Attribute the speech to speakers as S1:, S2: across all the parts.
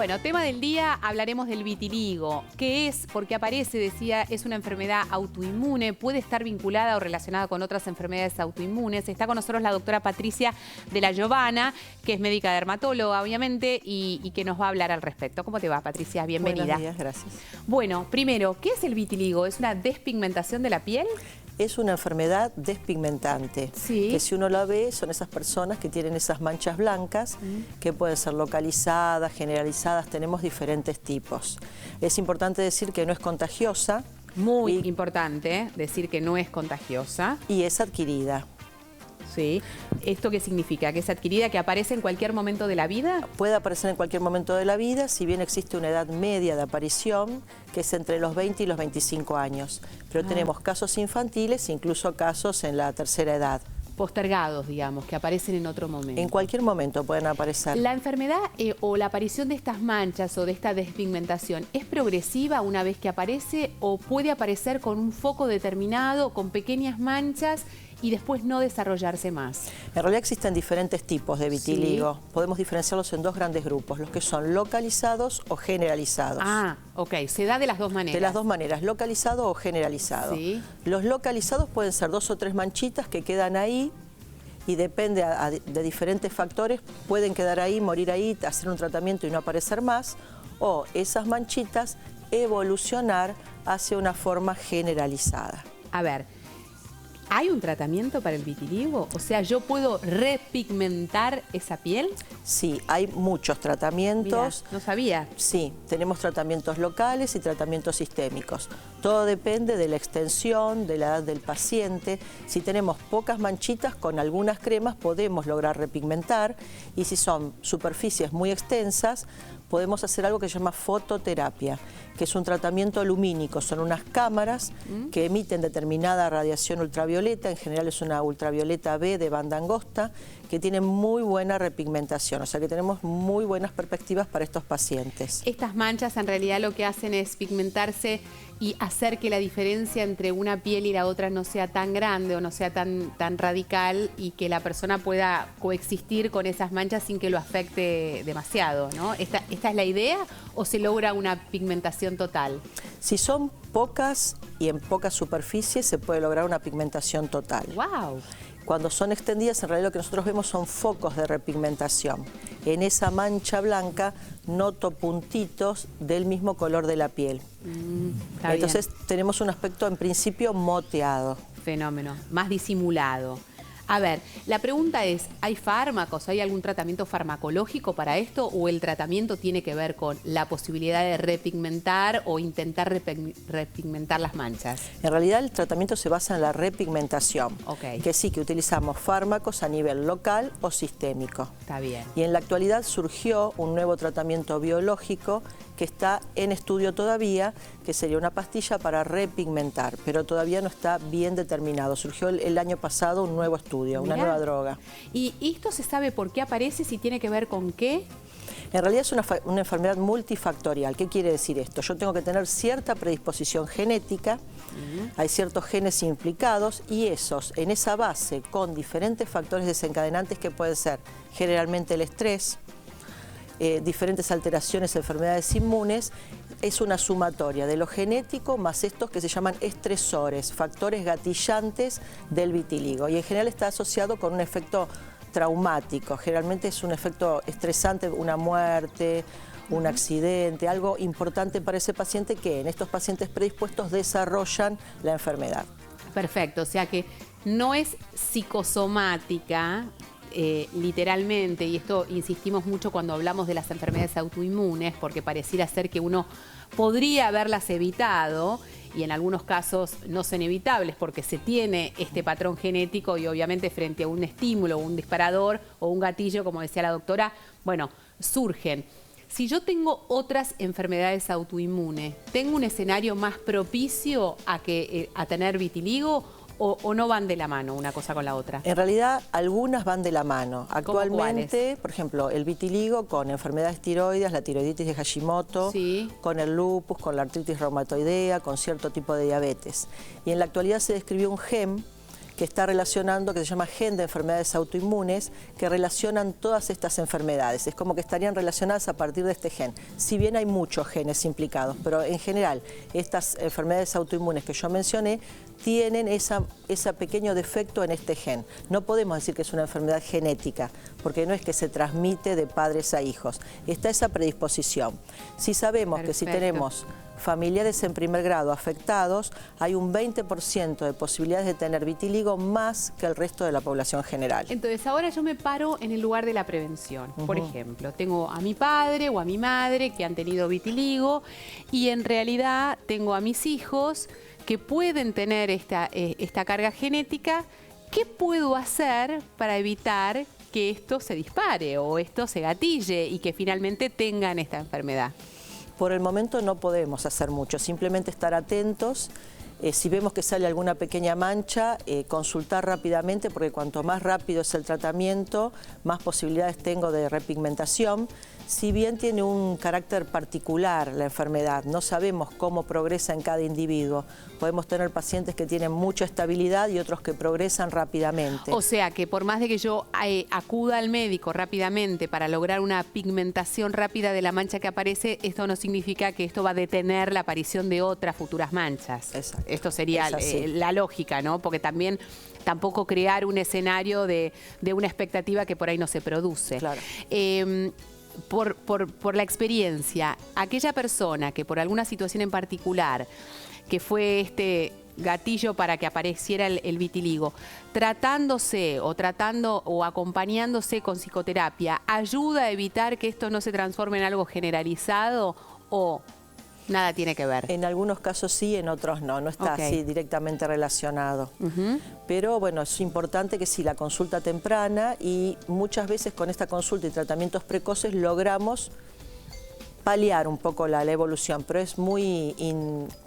S1: Bueno, tema del día, hablaremos del vitiligo. ¿Qué es? Porque aparece, decía, es una enfermedad autoinmune, puede estar vinculada o relacionada con otras enfermedades autoinmunes. Está con nosotros la doctora Patricia de la Giovana, que es médica dermatóloga, obviamente, y que nos va a hablar al respecto. ¿Cómo te va, Patricia? Bienvenida.
S2: Buenos días, gracias.
S1: Bueno, primero, ¿qué es el vitiligo? ¿Es una despigmentación de la piel?
S2: Es una enfermedad despigmentante,
S1: Sí.
S2: que si uno la ve son esas personas que tienen esas manchas blancas que pueden ser localizadas, generalizadas, tenemos diferentes tipos. Es importante decir que no es contagiosa.
S1: Muy importante decir que no es contagiosa.
S2: Y es adquirida.
S1: Sí. ¿Esto qué significa? ¿Que es adquirida, que aparece en cualquier momento de la vida?
S2: Puede aparecer en cualquier momento de la vida, si bien existe una edad media de aparición, que es entre los 20 y los 25 años. Pero tenemos casos infantiles, incluso casos en la tercera edad.
S1: Postergados, digamos, que aparecen en otro momento.
S2: En cualquier momento pueden aparecer.
S1: ¿La enfermedad o la aparición de estas manchas o de esta despigmentación es progresiva una vez que aparece o puede aparecer con un foco determinado, con pequeñas manchas y después no desarrollarse más?
S2: En realidad existen diferentes tipos de vitiligo. Sí. Podemos diferenciarlos en dos grandes grupos, los que son localizados o generalizados.
S1: Ah, ok. Se da de las dos maneras.
S2: De las dos maneras, localizado o generalizado.
S1: Sí.
S2: Los localizados pueden ser 2 o 3 manchitas que quedan ahí y depende de diferentes factores, pueden quedar ahí, morir ahí, hacer un tratamiento y no aparecer más, o esas manchitas evolucionar hacia una forma generalizada.
S1: A ver, ¿hay un tratamiento para el vitiligo? O sea, ¿yo puedo repigmentar esa piel?
S2: Sí, hay muchos tratamientos.
S1: Mirá, no sabía.
S2: Sí, tenemos tratamientos locales y tratamientos sistémicos. Todo depende de la extensión, de la edad del paciente. Si tenemos pocas manchitas, con algunas cremas podemos lograr repigmentar. Y si son superficies muy extensas, podemos hacer algo que se llama fototerapia, que es un tratamiento lumínico. Son unas cámaras que emiten determinada radiación ultravioleta, en general es una ultravioleta B de banda angosta, que tiene muy buena repigmentación, o sea que tenemos muy buenas perspectivas para estos pacientes.
S1: Estas manchas en realidad lo que hacen es pigmentarse y hacer que la diferencia entre una piel y la otra no sea tan grande o no sea tan radical y que la persona pueda coexistir con esas manchas sin que lo afecte demasiado, ¿no? ¿Esta es la idea o se logra una pigmentación total?
S2: Si son pocas y en pocas superficies se puede lograr una pigmentación total.
S1: ¡Wow!
S2: Cuando son extendidas, en realidad lo que nosotros vemos son focos de repigmentación. En esa mancha blanca noto puntitos del mismo color de la piel. Entonces tenemos un aspecto en principio moteado.
S1: Fenómeno, más disimulado. A ver, la pregunta es, ¿hay fármacos, hay algún tratamiento farmacológico para esto o el tratamiento tiene que ver con la posibilidad de repigmentar o intentar repigmentar las manchas?
S2: En realidad el tratamiento se basa en la repigmentación, que sí, que utilizamos fármacos a nivel local o sistémico.
S1: Está bien.
S2: Y en la actualidad surgió un nuevo tratamiento biológico que está en estudio todavía, que sería una pastilla para repigmentar, pero todavía no está bien determinado. Surgió el año pasado un nuevo estudio, una nueva droga.
S1: ¿Y esto se sabe por qué aparece, si tiene que ver con qué?
S2: En realidad es una enfermedad multifactorial. ¿Qué quiere decir esto? Yo tengo que tener cierta predisposición genética, hay ciertos genes implicados y esos, en esa base, con diferentes factores desencadenantes que pueden ser generalmente el estrés, diferentes alteraciones, enfermedades inmunes, es una sumatoria de lo genético más estos que se llaman estresores, factores gatillantes del vitiligo. Y en general está asociado con un efecto traumático, generalmente es un efecto estresante, una muerte, un accidente, algo importante para ese paciente que en estos pacientes predispuestos desarrollan la enfermedad.
S1: Perfecto, o sea que no es psicosomática, literalmente, y esto insistimos mucho cuando hablamos de las enfermedades autoinmunes, porque pareciera ser que uno podría haberlas evitado, y en algunos casos no son evitables porque se tiene este patrón genético y obviamente frente a un estímulo, un disparador o un gatillo, como decía la doctora, bueno, surgen. Si yo tengo otras enfermedades autoinmunes, ¿tengo un escenario más propicio a tener vitiligo? ¿O no van de la mano una cosa con la otra?
S2: En realidad, algunas van de la mano. Actualmente, por ejemplo, el vitiligo con enfermedades tiroides, la tiroiditis de Hashimoto, con el lupus, con la artritis reumatoidea, con cierto tipo de diabetes. Y en la actualidad se describió un gen que está relacionando, que se llama gen de enfermedades autoinmunes, que relacionan todas estas enfermedades. Es como que estarían relacionadas a partir de este gen. Si bien hay muchos genes implicados, pero en general estas enfermedades autoinmunes que yo mencioné tienen ese pequeño defecto en este gen. No podemos decir que es una enfermedad genética, porque no es que se transmite de padres a hijos. Está esa predisposición. Si sabemos que si tenemos familiares en primer grado afectados, hay un 20% de posibilidades de tener vitiligo más que el resto de la población general.
S1: Entonces, ahora yo me paro en el lugar de la prevención. Por ejemplo, tengo a mi padre o a mi madre que han tenido vitiligo y en realidad tengo a mis hijos que pueden tener esta carga genética. ¿Qué puedo hacer para evitar que esto se dispare o esto se gatille y que finalmente tengan esta enfermedad?
S2: Por el momento no podemos hacer mucho, simplemente estar atentos. Si vemos que sale alguna pequeña mancha, consultar rápidamente, porque cuanto más rápido es el tratamiento, más posibilidades tengo de repigmentación. Si bien tiene un carácter particular la enfermedad, no sabemos cómo progresa en cada individuo. Podemos tener pacientes que tienen mucha estabilidad y otros que progresan rápidamente.
S1: O sea que por más de que yo acuda al médico rápidamente para lograr una pigmentación rápida de la mancha que aparece, esto no significa que esto va a detener la aparición de otras futuras manchas. Exacto. Esto sería la lógica, ¿no? Porque tampoco crear un escenario de una expectativa que por ahí no se produce. Claro. Por la experiencia, aquella persona que por alguna situación en particular, que fue este gatillo para que apareciera el vitiligo, tratándose o acompañándose con psicoterapia, ¿ayuda a evitar que esto no se transforme en algo generalizado o nada tiene que ver?
S2: En algunos casos sí, en otros no, no está así directamente relacionado. Pero bueno, es importante que sí, la consulta temprana, y muchas veces con esta consulta y tratamientos precoces logramos paliar un poco la evolución, pero es muy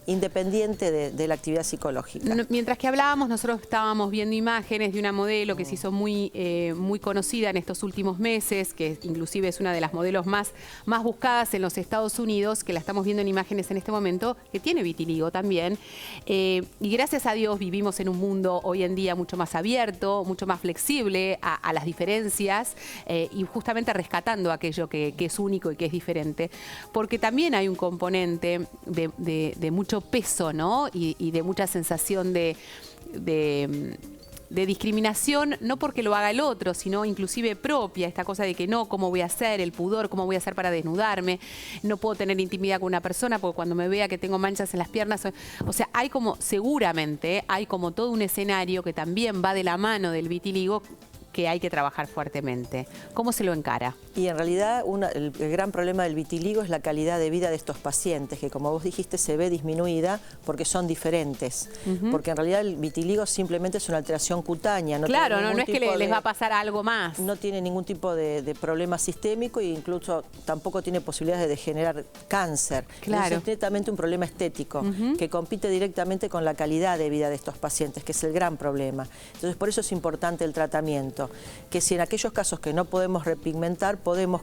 S2: independiente de la actividad psicológica.
S1: Mientras que hablábamos, nosotros estábamos viendo imágenes de una modelo que se hizo muy conocida en estos últimos meses, que inclusive es una de las modelos más buscadas en los Estados Unidos, que la estamos viendo en imágenes en este momento, que tiene vitiligo también. Y gracias a Dios vivimos en un mundo hoy en día mucho más abierto, mucho más flexible a las diferencias y justamente rescatando aquello que es único y que es diferente. Porque también hay un componente de mucho peso, ¿no? Y de mucha sensación de discriminación, no porque lo haga el otro, sino inclusive propia, esta cosa de que no, ¿cómo voy a hacer? El pudor, ¿cómo voy a hacer para desnudarme? No puedo tener intimidad con una persona porque cuando me vea que tengo manchas en las piernas, o sea, seguramente hay como todo un escenario que también va de la mano del vitiligo, que hay que trabajar fuertemente. ¿Cómo se lo encara?
S2: Y en realidad el gran problema del vitiligo es la calidad de vida de estos pacientes, que como vos dijiste se ve disminuida porque son diferentes. Porque en realidad el vitiligo simplemente es una alteración cutánea.
S1: Claro, no es que les va a pasar algo más.
S2: No tiene ningún tipo de problema sistémico e incluso tampoco tiene posibilidades de generar cáncer.
S1: Claro.
S2: Es netamente un problema estético que compite directamente con la calidad de vida de estos pacientes, que es el gran problema. Entonces por eso es importante el tratamiento. Que si en aquellos casos que no podemos repigmentar, podemos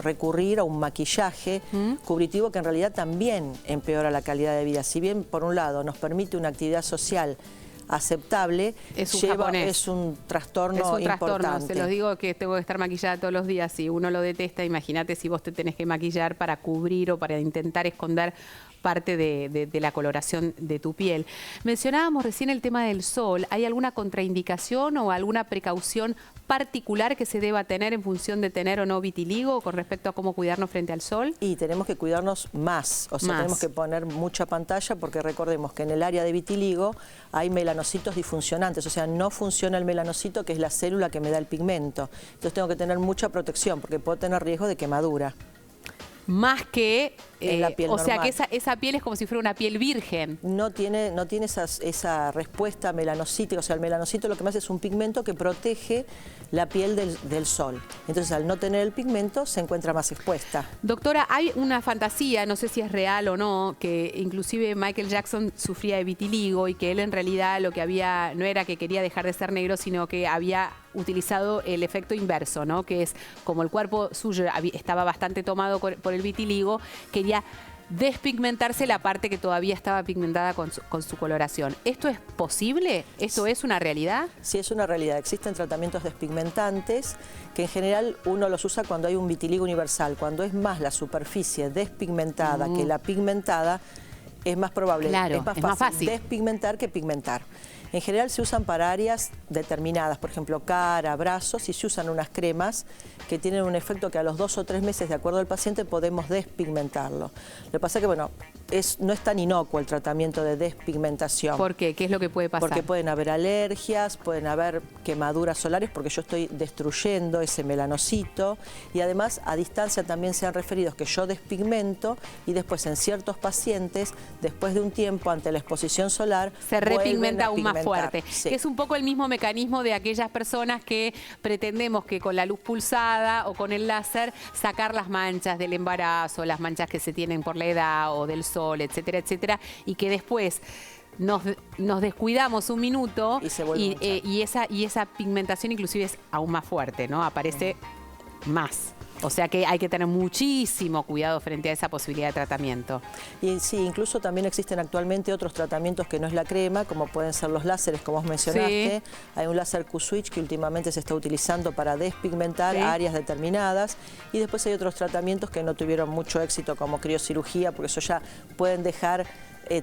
S2: recurrir a un maquillaje cubritivo que en realidad también empeora la calidad de vida. Si bien por un lado nos permite una actividad social aceptable, es un trastorno importante.
S1: Se los digo que tengo que estar maquillada todos los días. Si uno lo detesta, imagínate si vos te tenés que maquillar para cubrir o para intentar esconder parte de la coloración de tu piel. Mencionábamos recién el tema del sol. ¿Hay alguna contraindicación o alguna precaución particular que se deba tener en función de tener o no vitiligo con respecto a cómo cuidarnos frente al sol?
S2: Y tenemos que cuidarnos más, o sea, tenemos que poner mucha pantalla, porque recordemos que en el área de vitiligo hay melanocitos disfuncionantes, o sea, no funciona el melanocito, que es la célula que me da el pigmento. Entonces tengo que tener mucha protección porque puedo tener riesgo de quemadura.
S1: Más que
S2: la piel normal.
S1: sea que esa piel es como si fuera una piel virgen.
S2: No tiene esa respuesta melanocítica, o sea, el melanocito lo que más es un pigmento que protege la piel del sol. Entonces, al no tener el pigmento, se encuentra más expuesta.
S1: Doctora, hay una fantasía, no sé si es real o no, que inclusive Michael Jackson sufría de vitiligo y que él en realidad lo que había, no era que quería dejar de ser negro, sino que había utilizado el efecto inverso, ¿no? Que es como el cuerpo suyo estaba bastante tomado por el vitiligo, quería despigmentarse la parte que todavía estaba pigmentada con su coloración. ¿Esto es posible? ¿Esto es una realidad?
S2: Sí, es una realidad. Existen tratamientos despigmentantes que en general uno los usa cuando hay un vitiligo universal. Cuando es más la superficie despigmentada que la pigmentada, es más probable,
S1: claro,
S2: es más fácil despigmentar que pigmentar. En general se usan para áreas determinadas, por ejemplo, cara, brazos, y se usan unas cremas que tienen un efecto que a los 2 o 3 meses, de acuerdo al paciente, podemos despigmentarlo. Lo que pasa es que, bueno, no es tan inocuo el tratamiento de despigmentación.
S1: ¿Por qué? ¿Qué es lo que puede pasar?
S2: Porque pueden haber alergias, pueden haber quemaduras solares, porque yo estoy destruyendo ese melanocito, y además a distancia también se han referido que yo despigmento y después en ciertos pacientes, después de un tiempo ante la exposición solar,
S1: se repigmenta aún más fuerte.
S2: Sí.
S1: Que es un poco el mismo mecanismo de aquellas personas que pretendemos que con la luz pulsada o con el láser sacar las manchas del embarazo, las manchas que se tienen por la edad o del sol, etcétera, etcétera, y que después nos descuidamos un minuto y esa pigmentación inclusive es aún más fuerte, ¿no? Aparece más. O sea que hay que tener muchísimo cuidado frente a esa posibilidad de tratamiento.
S2: Y sí, incluso también existen actualmente otros tratamientos que no es la crema, como pueden ser los láseres, como vos mencionaste. Sí. Hay un láser Q-Switch que últimamente se está utilizando para despigmentar áreas determinadas. Y después hay otros tratamientos que no tuvieron mucho éxito, como criocirugía, porque eso ya pueden dejar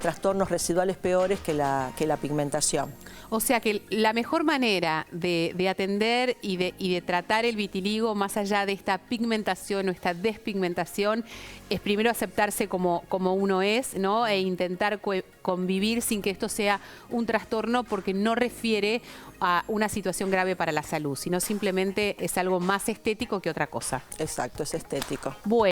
S2: trastornos residuales peores que la pigmentación.
S1: O sea que la mejor manera de atender y de tratar el vitiligo, más allá de esta pigmentación o esta despigmentación, es primero aceptarse como uno es, ¿no? E intentar convivir sin que esto sea un trastorno, porque no refiere a una situación grave para la salud, sino simplemente es algo más estético que otra cosa.
S2: Exacto, es estético.
S1: Bueno.